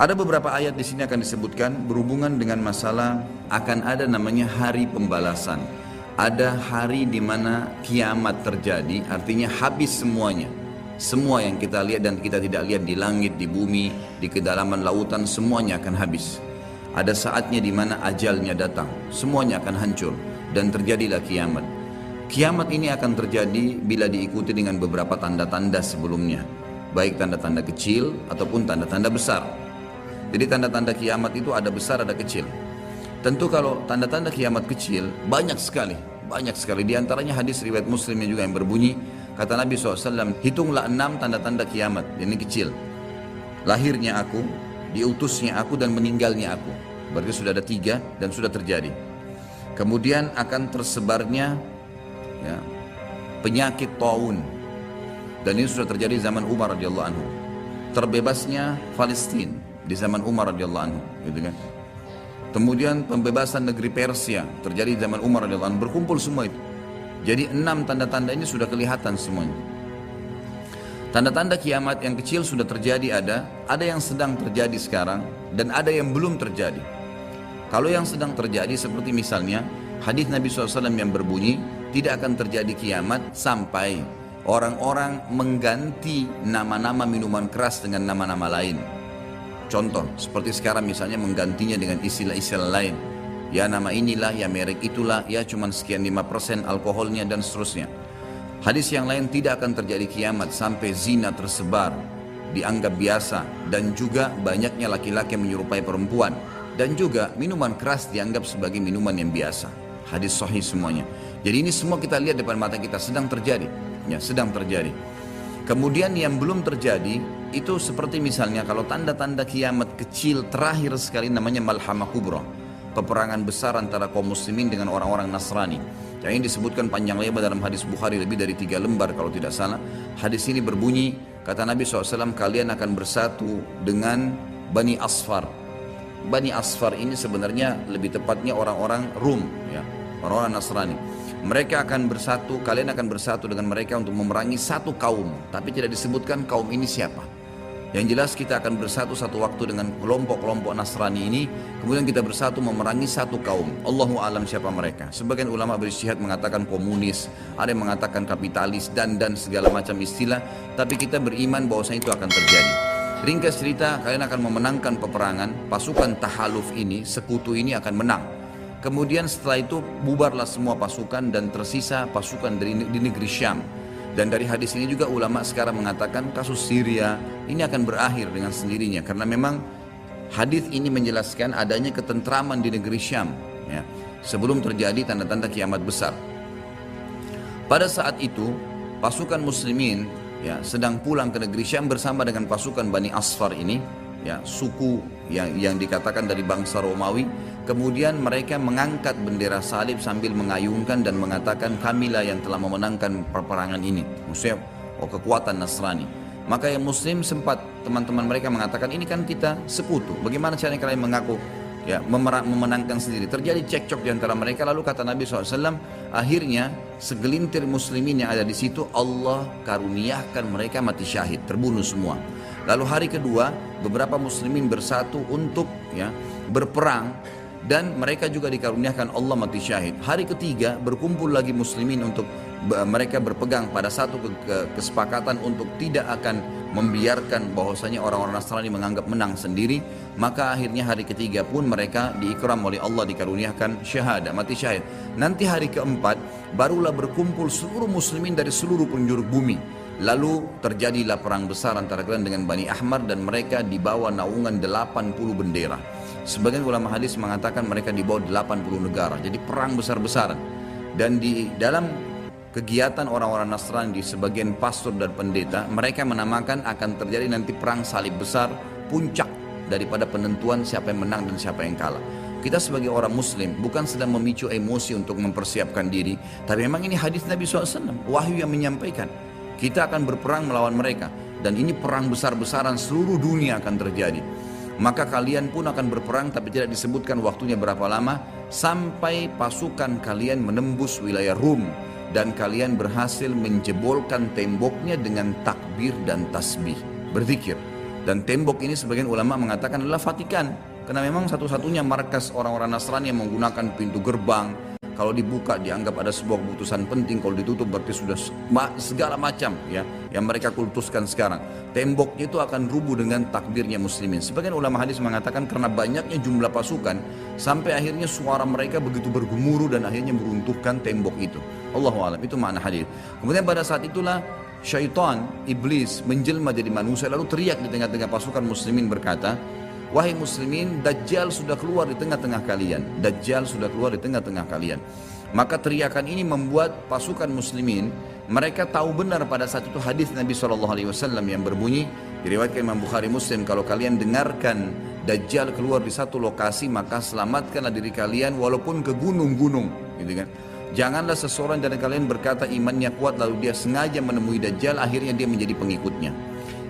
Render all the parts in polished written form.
Ada beberapa ayat di sini akan disebutkan berhubungan dengan masalah akan ada namanya hari pembalasan. Ada hari di mana kiamat terjadi, artinya habis semuanya. Semua yang kita lihat dan kita tidak lihat di langit, di bumi, di kedalaman lautan, semuanya akan habis. Ada saatnya di mana ajalnya datang, semuanya akan hancur dan terjadilah kiamat. Kiamat ini akan terjadi bila diikuti dengan beberapa tanda-tanda sebelumnya, baik tanda-tanda kecil ataupun tanda-tanda besar. Jadi tanda-tanda kiamat itu ada besar, ada kecil. Tentu kalau tanda-tanda kiamat kecil banyak sekali. Banyak sekali. Di antaranya hadis riwayat Muslimnya juga yang berbunyi, kata Nabi SAW, hitunglah 6 tanda-tanda kiamat. Ini kecil. Lahirnya aku, diutusnya aku, dan meninggalnya aku. Berarti sudah ada 3 dan sudah terjadi. Kemudian akan tersebarnya penyakit taun. Dan ini sudah terjadi zaman Umar radhiyallahu anhu. Terbebasnya Palestina di zaman Umar radhiyallahu anhu, gitu kan. Kemudian pembebasan negeri Persia terjadi di zaman Umar radhiyallahu anhu, berkumpul semua itu. Jadi 6 tanda-tanda ini sudah kelihatan semuanya. Tanda-tanda kiamat yang kecil sudah terjadi, ada yang sedang terjadi sekarang dan ada yang belum terjadi. Kalau yang sedang terjadi seperti misalnya hadis Nabi SAW yang berbunyi, tidak akan terjadi kiamat sampai orang-orang mengganti nama-nama minuman keras dengan nama-nama lain. Contoh, seperti sekarang misalnya menggantinya dengan istilah-istilah lain. Ya nama inilah, ya merek itulah, ya cuman sekian 5% alkoholnya dan seterusnya. Hadis yang lain, tidak akan terjadi kiamat sampai zina tersebar, dianggap biasa, dan juga banyaknya laki-laki menyerupai perempuan, dan juga minuman keras dianggap sebagai minuman yang biasa. Hadis sahih semuanya. Jadi ini semua kita lihat depan mata kita sedang terjadi, ya sedang terjadi. Kemudian yang belum terjadi itu seperti misalnya kalau tanda-tanda kiamat kecil terakhir sekali namanya Malhamah Kubra, peperangan besar antara kaum muslimin dengan orang-orang Nasrani. Yang ini disebutkan panjang lebar dalam hadis Bukhari, lebih dari 3 lembar kalau tidak salah. Hadis ini berbunyi, kata Nabi SAW, kalian akan bersatu dengan Bani Asfar. Bani Asfar ini sebenarnya lebih tepatnya orang-orang Rum, ya, orang-orang Nasrani. Mereka akan bersatu, kalian akan bersatu dengan mereka untuk memerangi satu kaum, tapi tidak disebutkan kaum ini siapa. Yang jelas kita akan bersatu satu waktu dengan kelompok-kelompok Nasrani ini, kemudian kita bersatu memerangi satu kaum. Allahu alam siapa mereka. Sebagian ulama beristihad mengatakan komunis, ada yang mengatakan kapitalis dan segala macam istilah, tapi kita beriman bahwasanya itu akan terjadi. Ringkas cerita, kalian akan memenangkan peperangan, pasukan tahaluf ini, sekutu ini akan menang. Kemudian setelah itu bubarlah semua pasukan dan tersisa pasukan di negeri Syam. Dan dari hadis ini juga ulama sekarang mengatakan kasus Syria ini akan berakhir dengan sendirinya. Karena memang hadis ini menjelaskan adanya ketentraman di negeri Syam, ya, sebelum terjadi tanda-tanda kiamat besar. Pada saat itu pasukan muslimin, ya, sedang pulang ke negeri Syam bersama dengan pasukan Bani Asfar ini, ya, suku yang dikatakan dari bangsa Romawi. Kemudian mereka mengangkat bendera salib sambil mengayunkan dan mengatakan, kamilah yang telah memenangkan peperangan ini. Maksudnya kekuatan Nasrani. Maka yang muslim sempat teman-teman mereka mengatakan, ini kan kita sekutu, bagaimana caranya kalian mengaku ya memenangkan sendiri. Terjadi cekcok di antara mereka. Lalu kata Nabi SAW, akhirnya segelintir muslimin yang ada di situ Allah karuniakan mereka mati syahid, terbunuh semua. Lalu hari kedua beberapa muslimin bersatu untuk berperang dan mereka juga dikaruniakan Allah mati syahid. Hari ketiga berkumpul lagi muslimin untuk mereka berpegang pada satu kesepakatan untuk tidak akan membiarkan bahwasanya orang-orang Nasrani menganggap menang sendiri. Maka akhirnya hari ketiga pun mereka diikram oleh Allah, dikaruniakan syahadah, mati syahid. Nanti hari keempat barulah berkumpul seluruh muslimin dari seluruh penjuru bumi. Lalu terjadilah perang besar antara kalian dengan Bani Ahmar dan mereka dibawa naungan 80 bendera. Sebagian ulama hadis mengatakan mereka dibawa 80 negara. Jadi perang besar-besaran. Dan di dalam kegiatan orang-orang Nasrani di sebagian pastor dan pendeta, mereka menamakan akan terjadi nanti perang salib besar, puncak daripada penentuan siapa yang menang dan siapa yang kalah. Kita sebagai orang muslim bukan sedang memicu emosi untuk mempersiapkan diri, tapi memang ini hadis Nabi SAW, wahyu yang menyampaikan kita akan berperang melawan mereka, dan ini perang besar-besaran seluruh dunia akan terjadi. Maka kalian pun akan berperang, tapi tidak disebutkan waktunya berapa lama, sampai pasukan kalian menembus wilayah Rum dan kalian berhasil menjebolkan temboknya dengan takbir dan tasbih, berzikir. Dan tembok ini sebagian ulama mengatakan adalah Vatikan, karena memang satu-satunya markas orang-orang Nasrani yang menggunakan pintu gerbang. Kalau dibuka dianggap ada sebuah keputusan penting, kalau ditutup berarti sudah segala macam ya yang mereka kultuskan sekarang. Temboknya itu akan rubuh dengan takdirnya muslimin. Sebagian ulama hadis mengatakan karena banyaknya jumlah pasukan sampai akhirnya suara mereka begitu bergemuruh dan akhirnya meruntuhkan tembok itu. Allahu a'lam, itu makna hadis. Kemudian pada saat itulah syaitan, iblis menjelma jadi manusia lalu teriak di tengah-tengah pasukan muslimin berkata, wahai muslimin, Dajjal sudah keluar di tengah-tengah kalian. Dajjal sudah keluar di tengah-tengah kalian. Maka teriakan ini membuat pasukan muslimin, mereka tahu benar pada saat itu hadis Nabi SAW yang berbunyi, diriwayatkan Imam Bukhari Muslim, kalau kalian dengarkan Dajjal keluar di satu lokasi, maka selamatkanlah diri kalian walaupun ke gunung-gunung. Gitu kan. Janganlah seseorang dari kalian berkata imannya kuat lalu dia sengaja menemui Dajjal, akhirnya dia menjadi pengikutnya.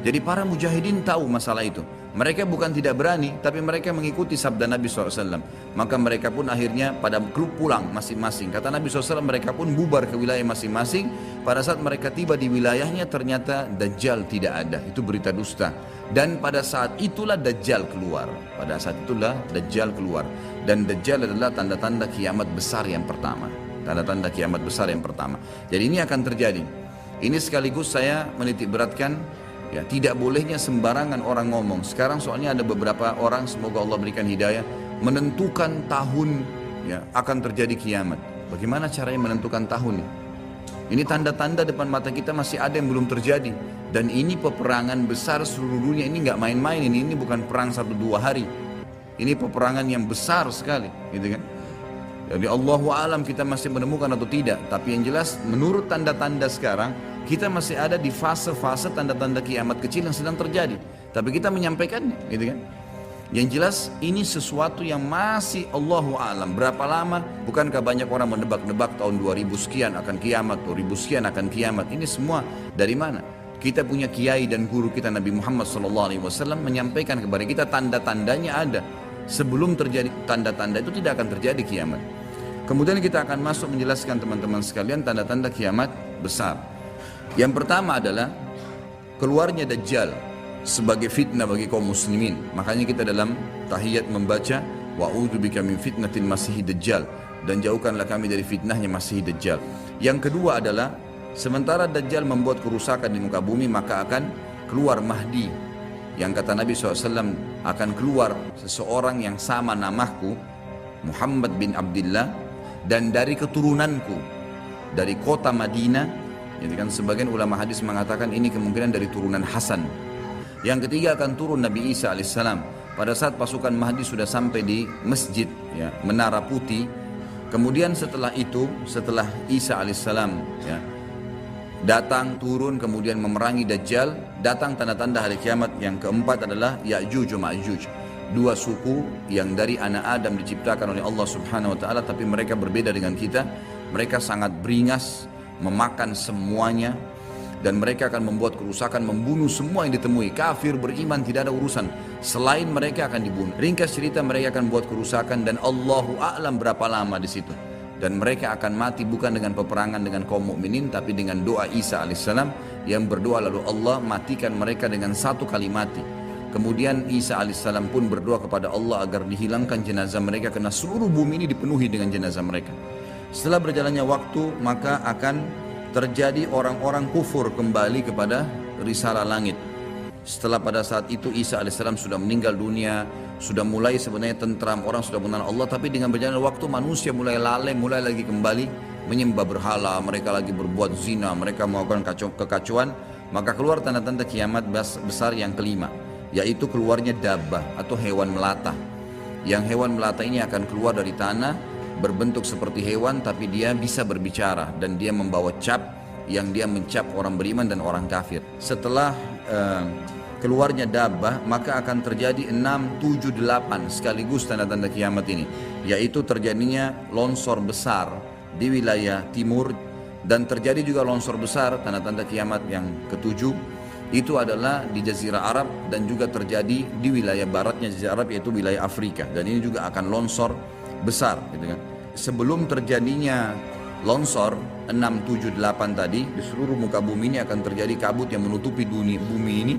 Jadi para mujahidin tahu masalah itu. Mereka bukan tidak berani, tapi mereka mengikuti sabda Nabi SAW. Maka mereka pun akhirnya pada pulang masing-masing. Kata Nabi SAW, mereka pun bubar ke wilayah masing-masing. Pada saat mereka tiba di wilayahnya, ternyata Dajjal tidak ada. Itu berita dusta. Dan pada saat itulah Dajjal keluar. Pada saat itulah Dajjal keluar. Dan Dajjal adalah tanda-tanda kiamat besar yang pertama. Tanda-tanda kiamat besar yang pertama. Jadi ini akan terjadi. Ini sekaligus saya menitik beratkan, ya, tidak bolehnya sembarangan orang ngomong. Sekarang soalnya ada beberapa orang, semoga Allah berikan hidayah, menentukan tahun ya akan terjadi kiamat. Bagaimana caranya menentukan tahun? Ini tanda-tanda depan mata kita masih ada yang belum terjadi. Dan ini peperangan besar seluruh dunia, ini nggak main-main, ini bukan perang 1-2 hari. Ini peperangan yang besar sekali, gitu kan? Jadi Allahu a'lam kita masih menemukan atau tidak. Tapi yang jelas menurut tanda-tanda sekarang, kita masih ada di fase-fase tanda-tanda kiamat kecil yang sedang terjadi. Tapi kita menyampaikannya, gitu kan? Yang jelas ini sesuatu yang masih Allahu a'lam. Berapa lama? Bukankah banyak orang menebak-nebak tahun 2000 sekian akan kiamat, 2000 sekian akan kiamat. Ini semua dari mana? Kita punya kiai dan guru kita Nabi Muhammad SAW menyampaikan kepada kita tanda-tandanya ada. Sebelum terjadi tanda-tanda itu tidak akan terjadi kiamat. Kemudian kita akan masuk menjelaskan teman-teman sekalian tanda-tanda kiamat besar. Yang pertama adalah keluarnya Dajjal sebagai fitnah bagi kaum muslimin. Makanya kita dalam tahiyat membaca wa'udzubika min fitnatil masiihid dajjal, dan jauhkanlah kami dari fitnahnya Masih Dajjal. Yang kedua adalah sementara Dajjal membuat kerusakan di muka bumi, maka akan keluar Mahdi. Yang kata Nabi SAW, akan keluar seseorang yang sama namaku, Muhammad bin Abdullah, dan dari keturunanku, dari kota Madinah. Jadi kan sebagian ulama hadis mengatakan ini kemungkinan dari turunan Hasan. Yang ketiga akan turun Nabi Isa alaihissalam. Pada saat pasukan Mahdi sudah sampai di masjid ya, Menara Putih. Kemudian setelah itu, setelah Isa alaihissalam ya, datang turun kemudian memerangi Dajjal, datang tanda-tanda hari kiamat. Yang keempat adalah Ya'juj wa Ma'juj, dua suku yang dari anak Adam diciptakan oleh Allah Subhanahu wa taala, tapi mereka berbeda dengan kita. Mereka sangat beringas, memakan semuanya, dan mereka akan membuat kerusakan, membunuh semua yang ditemui. Kafir, beriman, tidak ada urusan. Selain mereka akan dibunuh. Ringkas cerita, mereka akan buat kerusakan dan Allahu a'lam berapa lama di situ. Dan mereka akan mati bukan dengan peperangan dengan kaum mukminin, tapi dengan doa Isa alaihissalam yang berdoa lalu Allah matikan mereka dengan satu kali mati. Kemudian Isa alaihissalam pun berdoa kepada Allah agar dihilangkan jenazah mereka karena seluruh bumi ini dipenuhi dengan jenazah mereka. Setelah berjalannya waktu, maka akan terjadi orang-orang kufur kembali kepada risalah langit. Setelah pada saat itu Isa alaihissalam sudah meninggal dunia, sudah mulai sebenarnya tentram, orang sudah mengenal Allah, tapi dengan berjalannya waktu manusia mulai lalai, mulai lagi kembali menyembah berhala, mereka lagi berbuat zina, mereka melakukan kekacauan. Maka keluar tanda-tanda kiamat besar yang kelima, yaitu keluarnya dabbah atau hewan melata. Yang hewan melata ini akan keluar dari tanah, berbentuk seperti hewan tapi dia bisa berbicara, dan dia membawa cap yang dia mencap orang beriman dan orang kafir. Setelah keluarnya dabbah, maka akan terjadi 6, 7, 8 sekaligus tanda-tanda kiamat ini, yaitu terjadinya longsor besar di wilayah timur, dan terjadi juga longsor besar tanda-tanda kiamat yang ketujuh. Itu adalah di Jazirah Arab dan juga terjadi di wilayah baratnya Jazirah Arab, yaitu wilayah Afrika, dan ini juga akan longsor besar gitu kan. Sebelum terjadinya longsor 6, 7, 8 tadi, di seluruh muka bumi ini akan terjadi kabut yang menutupi bumi ini,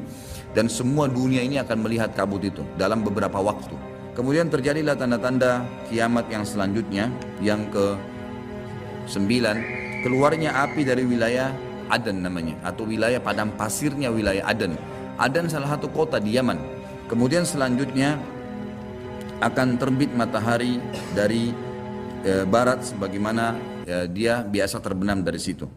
dan semua dunia ini akan melihat kabut itu dalam beberapa waktu. Kemudian terjadilah tanda-tanda kiamat yang selanjutnya, yang ke-9, keluarnya api dari wilayah Aden namanya, atau wilayah padang pasirnya wilayah Aden. Aden salah satu kota di Yaman. Kemudian selanjutnya akan terbit matahari dari barat sebagaimana dia biasa terbenam dari situ.